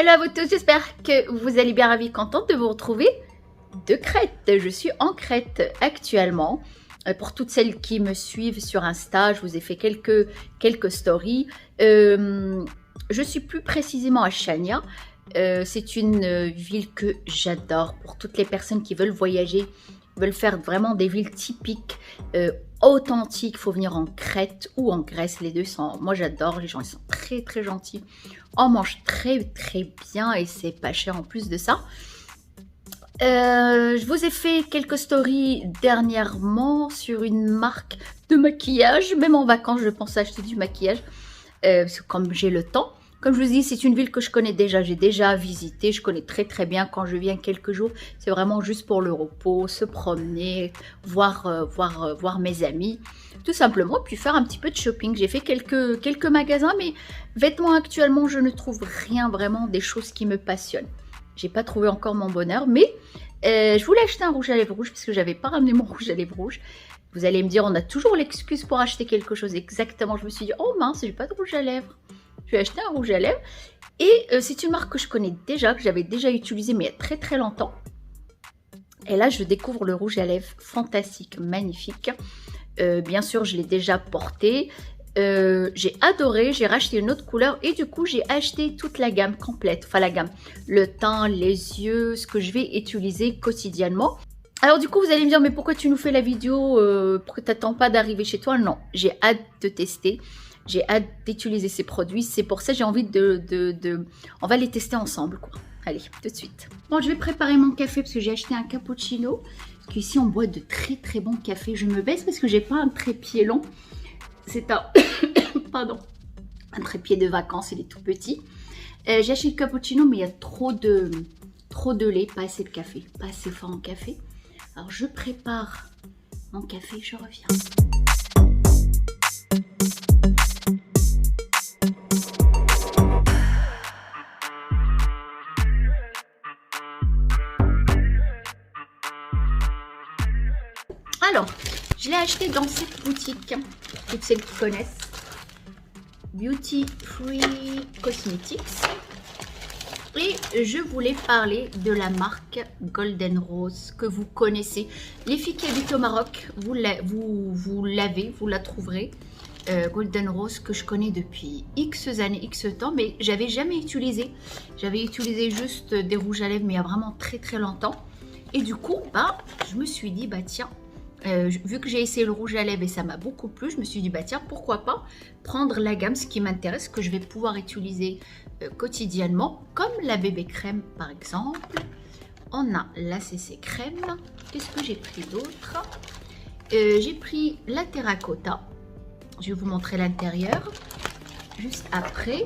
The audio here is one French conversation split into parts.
Hello à vous tous, j'espère que vous allez bien, ravie, contente de vous retrouver de Crète. Je suis en Crète actuellement. Pour toutes celles qui me suivent sur Insta, je vous ai fait quelques stories. Je suis plus précisément à Chania. C'est une ville que j'adore pour toutes les personnes qui veulent voyager, veulent faire vraiment des villes typiques, authentiques. Il faut venir en Crète ou en Grèce, les deux sont... Moi j'adore, les gens ils sont très très gentils. On mange très très bien et c'est pas cher en plus de ça. Je vous ai fait quelques stories dernièrement sur une marque de maquillage. Même en vacances, je pense acheter du maquillage. Parce que comme j'ai le temps. Comme je vous dis, c'est une ville que je connais déjà. J'ai déjà visité. Je connais très très bien. Quand je viens quelques jours, c'est vraiment juste pour le repos, se promener, voir mes amis. Tout simplement. Puis faire un petit peu de shopping. J'ai fait quelques magasins. Mais vêtements actuellement, je ne trouve rien vraiment des choses qui me passionnent. J'ai pas trouvé encore mon bonheur, mais je voulais acheter un rouge à lèvres rouge parce que j'avais pas ramené mon rouge à lèvres rouge. Vous allez me dire, on a toujours l'excuse pour acheter quelque chose. Exactement, je me suis dit, oh mince, j'ai pas de rouge à lèvres. Je vais acheter un rouge à lèvres. Et c'est une marque que je connais déjà, que j'avais déjà utilisé, mais il y a très très longtemps. Et là, je découvre le rouge à lèvres fantastique, magnifique. Bien sûr, je l'ai déjà porté. J'ai adoré, j'ai racheté une autre couleur et du coup j'ai acheté toute la gamme complète, enfin la gamme, le teint, les yeux, ce que je vais utiliser quotidiennement. Alors du coup vous allez me dire, mais pourquoi tu nous fais la vidéo, pourquoi tu n'attends pas d'arriver chez toi? Non, j'ai hâte de tester, j'ai hâte d'utiliser ces produits, c'est pour ça que j'ai envie on va les tester ensemble quoi. Allez, tout de suite. Bon, je vais préparer mon café parce que j'ai acheté un cappuccino, parce qu'ici on boit de très très bons cafés. Je me baisse parce que j'ai pas un trépied long. C'est un, pardon, un trépied de vacances, il est tout petit. J'ai acheté le cappuccino, mais il y a trop de lait, pas assez de café, pas assez fort en café. Alors je prépare mon café, je reviens. Alors, je l'ai acheté dans cette boutique, toutes celles qui connaissent. Beauty Free Cosmetics. Et je voulais parler de la marque Golden Rose que vous connaissez. Les filles qui habitent au Maroc, vous la trouverez. Golden Rose que je connais depuis X années, X temps, mais j'avais jamais utilisé. J'avais utilisé juste des rouges à lèvres, mais il y a vraiment très très longtemps. Et du coup, je me suis dit, tiens, vu que j'ai essayé le rouge à lèvres et ça m'a beaucoup plu, je me suis dit tiens, pourquoi pas prendre la gamme, ce qui m'intéresse, que je vais pouvoir utiliser quotidiennement, comme la bébé crème par exemple. On a la CC crème. Qu'est-ce que j'ai pris d'autre? J'ai pris la terracotta, je vais vous montrer l'intérieur juste après.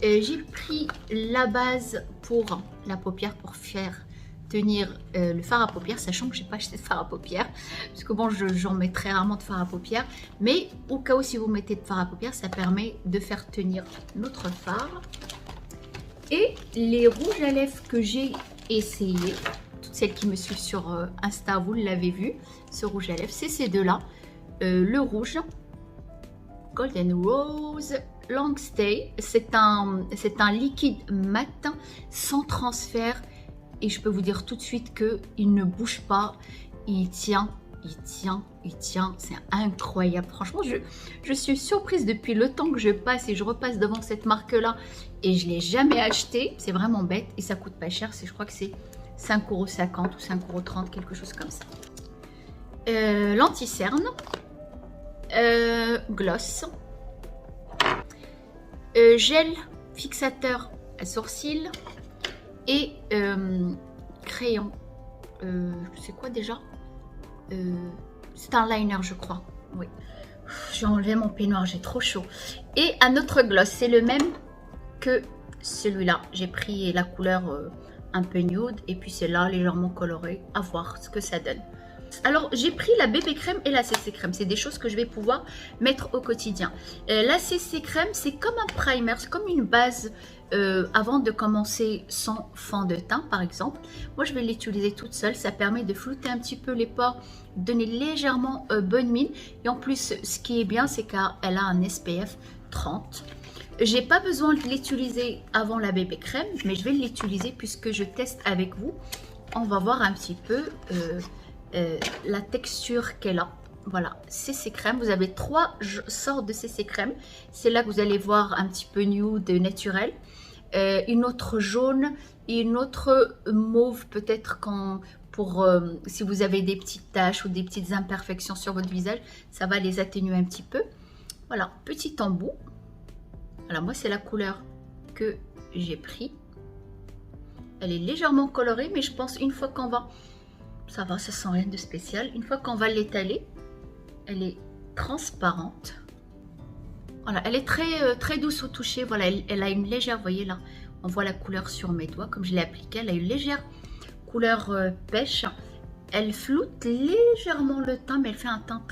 J'ai pris la base pour la paupière, pour faire tenir le fard à paupières, sachant que j'ai pas acheté de fard à paupières parce que bon, j'en mets très rarement de fard à paupières, mais au cas où si vous mettez de fard à paupières, ça permet de faire tenir notre fard. Et les rouges à lèvres que j'ai essayé, toutes celles qui me suivent sur Insta, vous l'avez vu, ce rouge à lèvres, c'est ces deux là, le rouge Golden Rose Long Stay, c'est un liquide matin sans transfert. Et je peux vous dire tout de suite qu'il ne bouge pas, il tient, c'est incroyable. Franchement, je suis surprise depuis le temps que je passe et je repasse devant cette marque-là et je ne l'ai jamais acheté. C'est vraiment bête et ça coûte pas cher, je crois que c'est 5,50 € ou 5,30 €, quelque chose comme ça. L'anti-cerne, gloss, gel fixateur à sourcils, et crayon, c'est quoi déjà, c'est un liner je crois, oui. J'ai enlevé mon peignoir, j'ai trop chaud. Et un autre gloss, c'est le même que celui-là. J'ai pris la couleur un peu nude et puis c'est là légèrement coloré, à voir ce que ça donne. Alors j'ai pris la bébé crème et la CC crème, c'est des choses que je vais pouvoir mettre au quotidien. La CC crème, c'est comme un primer, c'est comme une base avant de commencer son fond de teint par exemple. Moi je vais l'utiliser toute seule, ça permet de flouter un petit peu les pores, donner légèrement bonne mine. Et en plus ce qui est bien, c'est qu'elle a un SPF 30. J'ai pas besoin de l'utiliser avant la bébé crème, mais je vais l'utiliser puisque je teste avec vous. On va voir un petit peu la texture qu'elle a. Voilà, CC crème. Vous avez 3 sortes de CC crème. C'est là que vous allez voir un petit peu nude naturel. Une autre jaune et une autre mauve peut-être pour si vous avez des petites taches ou des petites imperfections sur votre visage, ça va les atténuer un petit peu. Voilà, petit embout. Voilà, moi c'est la couleur que j'ai pris. Elle est légèrement colorée, mais je pense une fois qu'on va, ça va, ça sent rien de spécial. Une fois qu'on va l'étaler, elle est transparente. Voilà, elle est très douce au toucher. Voilà, elle a une légère, vous voyez là, on voit la couleur sur mes doigts comme je l'ai appliquée. Elle a une légère couleur pêche. Elle floute légèrement le teint, mais elle fait un teint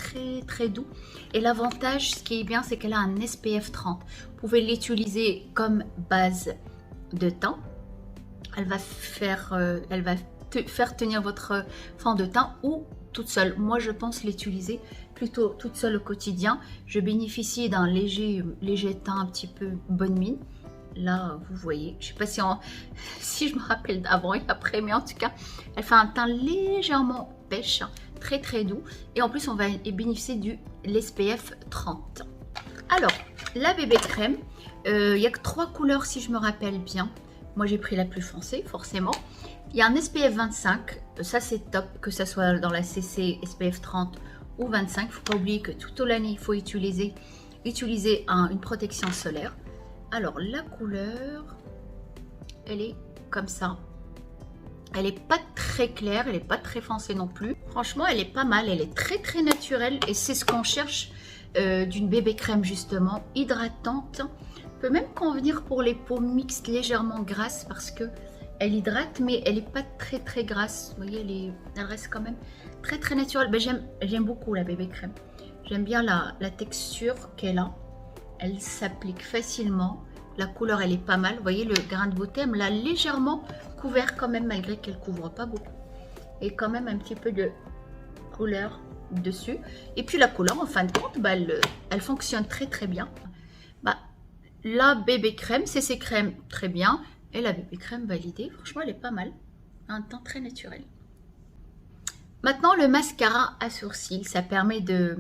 très doux. Et l'avantage, ce qui est bien, c'est qu'elle a un SPF 30. Vous pouvez l'utiliser comme base de teint. Elle va faire tenir votre fond de teint ou toute seule. Moi, je pense l'utiliser plutôt toute seule au quotidien. Je bénéficie d'un léger teint un petit peu bonne mine. Là, vous voyez, je ne sais pas si je me rappelle d'avant et après, mais en tout cas, elle fait un teint légèrement pêche, très doux. Et en plus, on va bénéficier de l'SPF 30. Alors, la bébé crème, il n'y a que 3 couleurs si je me rappelle bien. Moi, j'ai pris la plus foncée, forcément. Il y a un SPF 25, ça c'est top, que ça soit dans la CC SPF 30 ou 25. Il ne faut pas oublier que tout au l'année, il faut utiliser une protection solaire. Alors, la couleur, elle est comme ça. Elle n'est pas très claire, elle n'est pas très foncée non plus. Franchement, elle est pas mal, elle est très naturelle. Et c'est ce qu'on cherche d'une bébé crème, justement, hydratante. Peut même convenir pour les peaux mixtes légèrement grasses parce que elle hydrate, mais elle n'est pas très grasse. Vous voyez, elle reste quand même très naturelle. Ben, j'aime beaucoup la bébé crème. J'aime bien la texture qu'elle a. Elle s'applique facilement. La couleur, elle est pas mal. Vous voyez, le grain de beauté, elle l'a légèrement couvert quand même, malgré qu'elle ne couvre pas beaucoup. Et quand même un petit peu de couleur dessus. Et puis la couleur, en fin de compte, bah, elle fonctionne très bien. Bah, la bébé crème, CC crème, très bien. Et la bébé crème validée, franchement, elle est pas mal. Un teint très naturel. Maintenant, le mascara à sourcils, ça permet de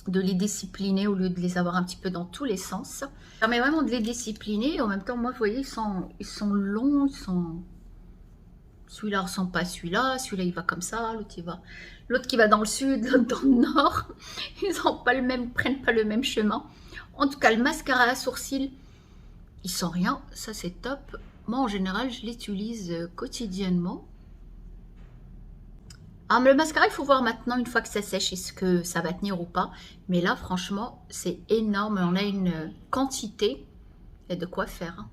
les discipliner au lieu de les avoir un petit peu dans tous les sens. Ça permet vraiment de les discipliner. Et en même temps, moi, vous voyez, ils sont longs, celui-là ne ressemble pas à celui-là, celui-là il va comme ça, l'autre qui va dans le sud, l'autre dans le nord. Ils prennent pas le même chemin. En tout cas, le mascara à sourcils, il sent rien, ça c'est top. Moi, en général, je l'utilise quotidiennement. Alors, le mascara, il faut voir maintenant, une fois que ça sèche, est-ce que ça va tenir ou pas. Mais là, franchement, c'est énorme. On a une quantité. Il y a de quoi faire. Hein.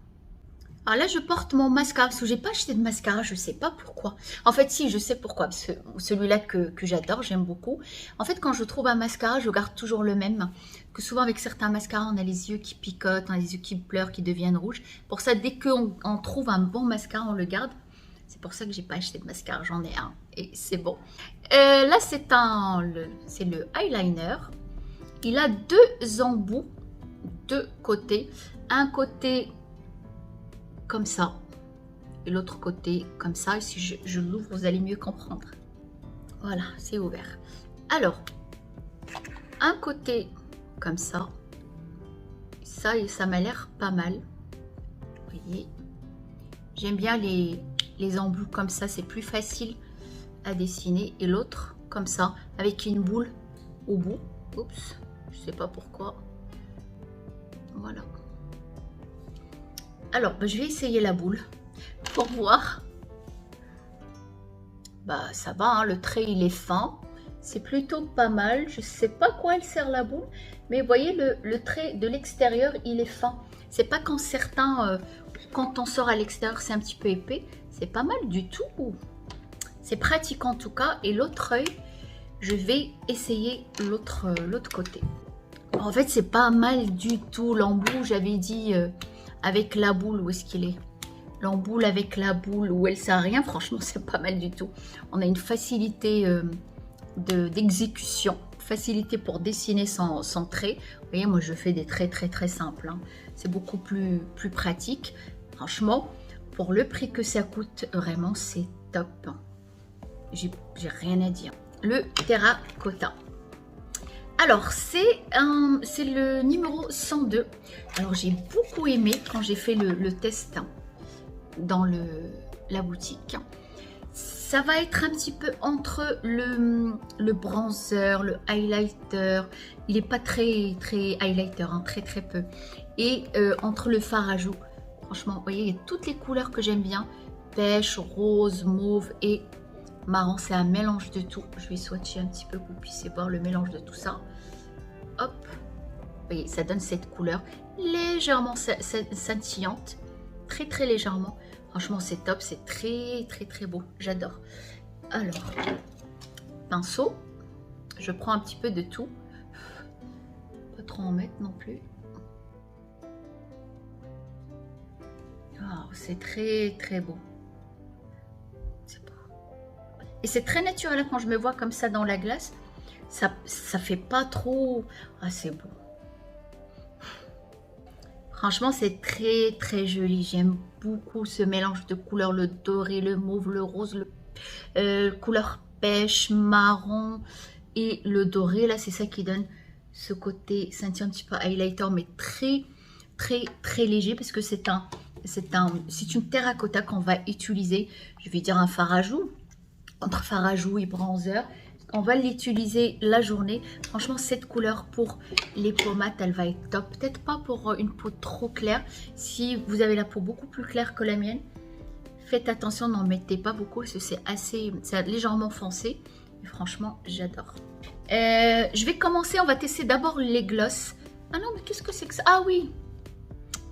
Alors là, je porte mon mascara. Parce que je n'ai pas acheté de mascara, je ne sais pas pourquoi. En fait, si, je sais pourquoi. Parce que celui-là que j'adore, j'aime beaucoup. En fait, quand je trouve un mascara, je garde toujours le même. Que souvent, avec certains mascaras, on a les yeux qui picotent, on a les yeux qui pleurent, qui deviennent rouges. Pour ça, dès qu'on trouve un bon mascara, on le garde. C'est pour ça que j'ai pas acheté de mascara, j'en ai un et c'est bon. Là, c'est le eyeliner. Il a 2 embouts, 2 côtés. Un côté comme ça et l'autre côté comme ça. Et si je l'ouvre, vous allez mieux comprendre. Voilà, c'est ouvert. Alors, un côté comme ça. Ça m'a l'air pas mal. Vous voyez, j'aime bien les embouts comme ça, c'est plus facile à dessiner. Et l'autre comme ça, avec une boule au bout. Oups, je sais pas pourquoi. Voilà. Alors, je vais essayer la boule pour voir. Bah, ça va, hein, le trait, il est fin. C'est plutôt pas mal. Je sais pas quoi elle sert la boule. Mais vous voyez, le trait de l'extérieur, il est fin. C'est pas quand certains... quand on sort à l'extérieur, c'est un petit peu épais. C'est pas mal du tout. C'est pratique en tout cas. Et l'autre œil, je vais essayer l'autre côté. En fait, c'est pas mal du tout. L'embout, j'avais dit avec la boule, où est-ce qu'il est? L'embout avec la boule, où elle sert à rien. Franchement, c'est pas mal du tout. On a une facilité d'exécution facilité pour dessiner sans trait. Vous voyez, moi je fais des traits très simples. Hein. C'est beaucoup plus pratique. Franchement, pour le prix que ça coûte, vraiment c'est top. J'ai rien à dire. Le terracotta. Alors, c'est le numéro 102. Alors, j'ai beaucoup aimé quand j'ai fait le test dans la boutique. Ça va être un petit peu entre le bronzer, le highlighter. Il n'est pas très highlighter, hein, très peu. Et entre le fard à joues. Franchement, vous voyez, il y a toutes les couleurs que j'aime bien. Pêche, rose, mauve et marron. C'est un mélange de tout. Je vais swatcher un petit peu pour que vous puissiez voir le mélange de tout ça. Hop. Vous voyez, ça donne cette couleur légèrement scintillante. Très légèrement. Franchement, c'est top. C'est très beau. J'adore. Alors, pinceau. Je prends un petit peu de tout. Pas trop en mettre non plus. Oh, c'est très beau. C'est beau. Et c'est très naturel quand je me vois comme ça dans la glace. Ça fait pas trop... Ah, c'est beau. Franchement, c'est très joli. J'aime beaucoup ce mélange de couleurs. Le doré, le mauve, le rose, couleur pêche, marron et le doré. Là, c'est ça qui donne ce côté scintillant un petit peu highlighter, mais très léger parce que c'est une terracotta qu'on va utiliser. Je vais dire un fard à joues. Entre fard à joues et bronzer. On va l'utiliser la journée. Franchement, cette couleur pour les pommades, elle va être top. Peut-être pas pour une peau trop claire. Si vous avez la peau beaucoup plus claire que la mienne, faites attention, n'en mettez pas beaucoup parce que c'est légèrement foncé. Et franchement, j'adore. Je vais commencer, on va tester d'abord les glosses. Ah non, mais qu'est-ce que c'est que ça? Ah oui,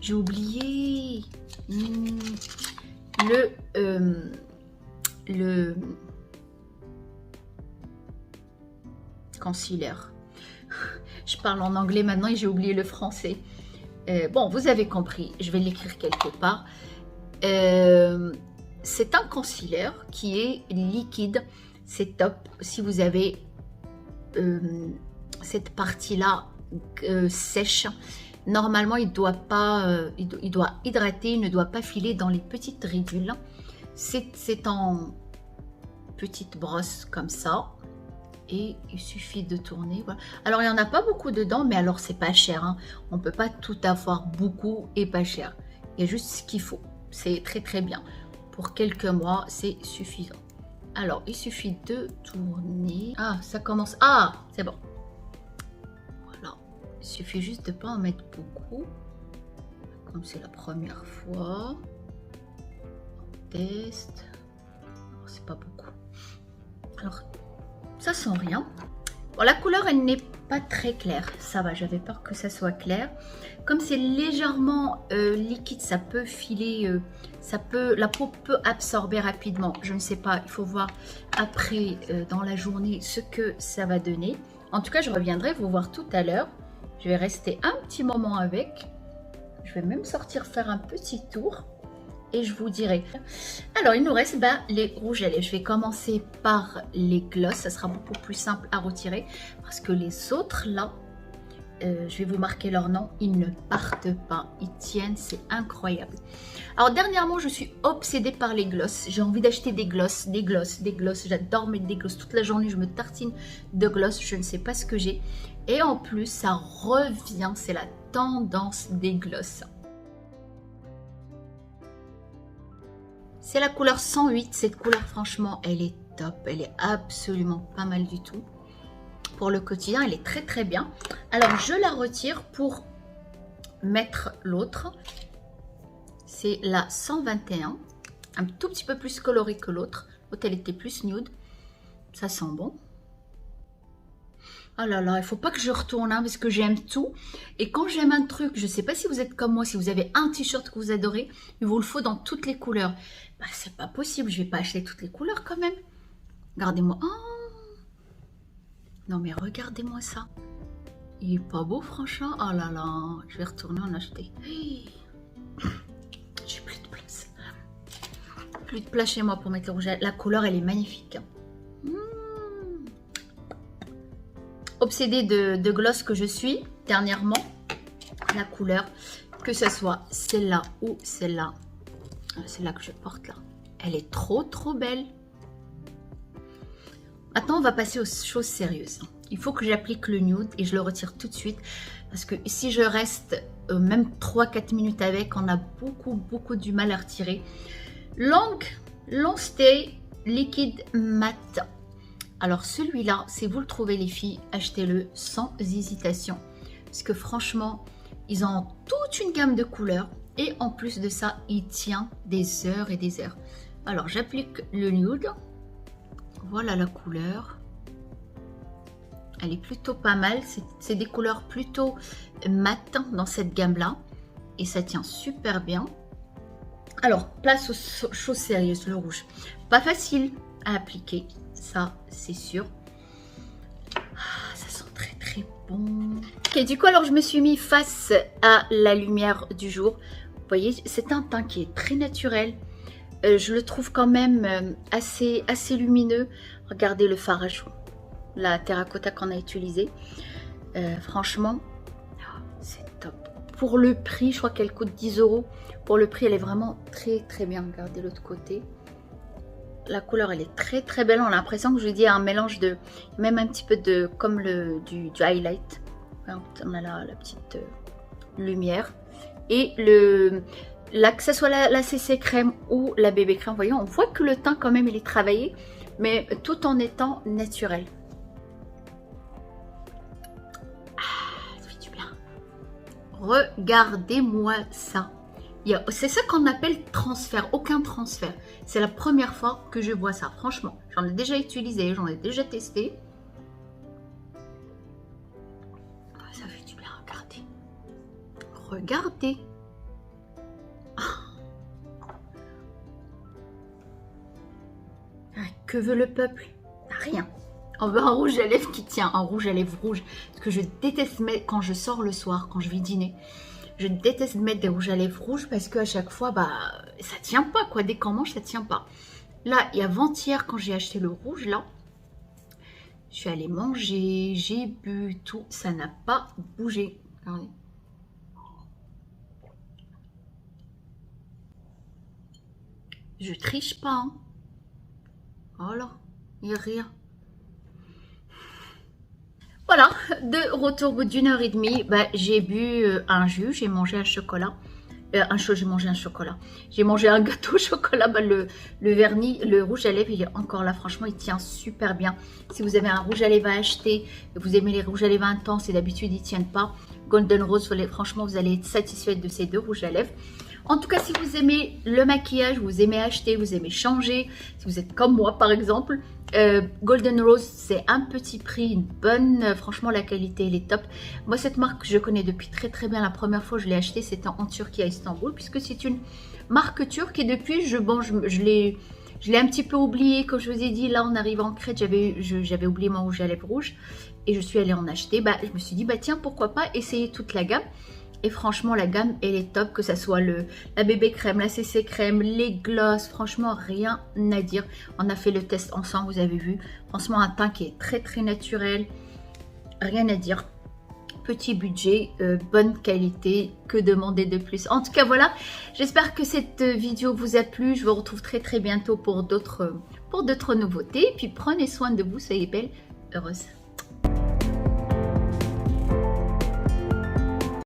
j'ai oublié. Le concealer. Je parle en anglais maintenant et j'ai oublié le français. Bon, vous avez compris, je vais l'écrire quelque part. C'est un concealer qui est liquide. C'est top si vous avez cette partie-là sèche. Normalement, il doit hydrater, il ne doit pas filer dans les petites ridules. C'est en petite brosse comme ça. Et il suffit de tourner. Voilà. Alors, il n'y en a pas beaucoup dedans, mais alors, c'est pas cher. Hein. On ne peut pas tout avoir beaucoup et pas cher. Il y a juste ce qu'il faut. C'est très bien. Pour quelques mois, c'est suffisant. Alors, il suffit de tourner. Ah, ça commence. Ah, c'est bon. Voilà. Il suffit juste de ne pas en mettre beaucoup. Comme c'est la première fois. On teste. C'est pas beaucoup. Alors, ça sent rien. Bon, la couleur, elle n'est pas très claire. Ça va, j'avais peur que ça soit clair. Comme c'est légèrement liquide, ça peut filer, la peau peut absorber rapidement. Je ne sais pas, il faut voir après dans la journée ce que ça va donner. En tout cas, je reviendrai vous voir tout à l'heure. Je vais rester un petit moment avec. Je vais même sortir faire un petit tour. Et je vous dirai. Alors, il nous reste les rouges à lèvres. Je vais commencer par les glosses. Ça sera beaucoup plus simple à retirer. Parce que les autres, là, je vais vous marquer leur nom. Ils ne partent pas. Ils tiennent. C'est incroyable. Alors, dernièrement, je suis obsédée par les glosses. J'ai envie d'acheter des glosses. J'adore mettre des glosses. Toute la journée, je me tartine de glosses. Je ne sais pas ce que j'ai. Et en plus, ça revient. C'est la tendance des glosses. C'est la couleur 108. Cette couleur, franchement, elle est top. Elle est absolument pas mal du tout. Pour le quotidien, elle est très bien. Alors, je la retire pour mettre l'autre. C'est la 121. Un tout petit peu plus colorée que l'autre. L'autre, elle était plus nude. Ça sent bon. Oh là là, il ne faut pas que je retourne parce que j'aime tout. Et quand j'aime un truc, je ne sais pas si vous êtes comme moi, si vous avez un t-shirt que vous adorez, il vous le faut dans toutes les couleurs. C'est pas possible, je ne vais pas acheter toutes les couleurs quand même. Regardez-moi. Oh non mais regardez-moi ça. Il est pas beau franchement. Oh là là, je vais retourner en acheter. J'ai plus de place. Plus de place chez moi pour mettre le rouge. La couleur, elle est magnifique. obsédée de gloss que je suis dernièrement. La couleur, que ce soit celle-là ou celle-là. Celle-là que je porte là. Elle est trop belle. Maintenant, on va passer aux choses sérieuses. Il faut que j'applique le nude et je le retire tout de suite. Parce que si je reste même 3-4 minutes avec, on a beaucoup du mal à retirer. Long Stay Liquid Matte. Alors celui-là, si vous le trouvez les filles, achetez-le sans hésitation. Parce que franchement, ils ont toute une gamme de couleurs. Et en plus de ça, il tient des heures et des heures. Alors j'applique le nude. Voilà la couleur. Elle est plutôt pas mal. C'est des couleurs plutôt mat dans cette gamme-là. Et ça tient super bien. Alors, place aux choses sérieuses, le rouge. Pas facile à appliquer, ça c'est sûr. Ah, ça sent très bon. Ok, du coup, alors je me suis mis face à la lumière du jour. Vous voyez, c'est un teint qui est très naturel. Je le trouve quand même assez lumineux. Regardez le fard à joues, la terracotta qu'on a utilisé. Franchement, c'est top. Pour le prix, je crois qu'elle coûte 10 €. Pour le prix, elle est vraiment très bien. Regardez l'autre côté. La couleur, elle est très belle. On a l'impression que je vous dis un mélange de, même un petit peu de, comme du highlight. On a la petite lumière. Et là, que ce soit la CC crème ou la bébé crème, voyez, on voit que le teint quand même, il est travaillé, mais tout en étant naturel. Ça fait du bien. Regardez-moi ça. C'est ça qu'on appelle transfert, aucun transfert. C'est la première fois que je vois ça, franchement. J'en ai déjà utilisé, j'en ai déjà testé. Ça fait du bien, regardez. Regardez. Que veut le peuple? Rien. On veut un rouge à lèvres qui tient, un rouge à lèvres rouge. Ce que je déteste mettre quand je sors le soir, quand je vais dîner. Je déteste mettre des rouges à lèvres rouges parce qu'à chaque fois, ça tient pas quoi. Dès qu'on mange, ça tient pas. Là, il y a avant-hier, quand j'ai acheté le rouge, là, je suis allée manger, j'ai bu, tout. Ça n'a pas bougé. Regardez. Je triche pas, hein. Voilà, il n'y a rien. Voilà, de retour au bout d'une heure et demie, j'ai bu un jus, j'ai mangé un chocolat. J'ai mangé un chocolat. J'ai mangé un gâteau au chocolat. Le vernis, le rouge à lèvres, il est encore là. Franchement, il tient super bien. Si vous avez un rouge à lèvres à acheter, vous aimez les rouges à lèvres intenses et d'habitude, ils ne tiennent pas. Golden Rose, franchement, vous allez être satisfaite de ces deux rouges à lèvres. En tout cas, si vous aimez le maquillage, vous aimez acheter, vous aimez changer, si vous êtes comme moi par exemple, Golden Rose, c'est un petit prix, une bonne, franchement la qualité elle est top. Moi cette marque je connais depuis très bien. La première fois je l'ai acheté c'était en Turquie à Istanbul, puisque c'est une marque turque et depuis je l'ai un petit peu oublié. Comme je vous ai dit, là en arrivant en Crète j'avais oublié mon rouge à lèvres rouge et je suis allée en acheter. Je me suis dit tiens, pourquoi pas essayer toute la gamme. Et franchement, la gamme, elle est top, que ça soit la bébé crème, la CC crème, les gloss, franchement, rien à dire. On a fait le test ensemble, vous avez vu. Franchement, un teint qui est très naturel, rien à dire. Petit budget, bonne qualité, que demander de plus? En tout cas, voilà, j'espère que cette vidéo vous a plu. Je vous retrouve très bientôt pour d'autres nouveautés. Et puis, prenez soin de vous, soyez belle, heureuse.